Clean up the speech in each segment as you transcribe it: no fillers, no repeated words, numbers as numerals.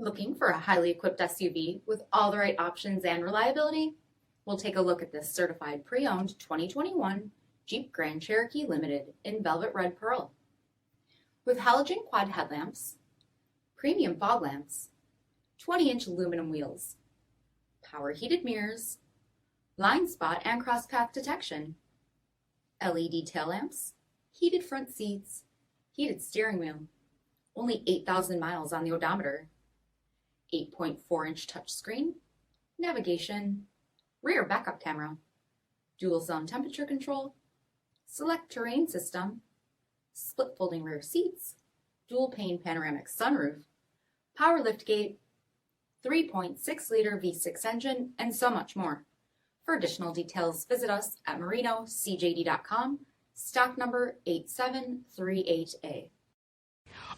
Looking for a highly equipped SUV with all the right options and reliability? We'll take a look at this certified pre-owned 2021 Jeep Grand Cherokee Limited in Velvet Red Pearl. With halogen quad headlamps, premium fog lamps, 20-inch aluminum wheels, power heated mirrors, blind spot and cross-path detection, LED tail lamps, heated front seats, heated steering wheel, only 8,000 miles on the odometer, 8.4-inch touchscreen, navigation, rear backup camera, dual zone temperature control, SELEC-TERRAIN system, split folding rear seats, dual pane panoramic sunroof, power liftgate, 3.6-liter V6 engine, and so much more. For additional details, visit us at marinocjd.com, stock number 8738A.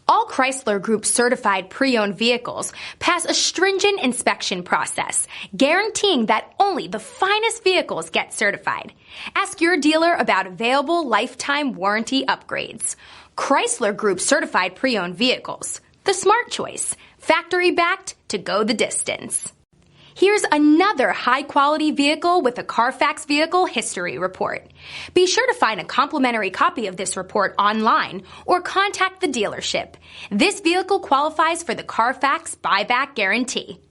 All Chrysler Group certified pre-owned vehicles pass a stringent inspection process, guaranteeing that only the finest vehicles get certified. Ask your dealer about available lifetime warranty upgrades. Chrysler Group certified pre-owned vehicles, the smart choice, factory backed to go the distance. Here's another high-quality vehicle with a CARFAX vehicle history report. Be sure to find a complimentary copy of this report online or contact the dealership. This vehicle qualifies for the CARFAX buyback guarantee.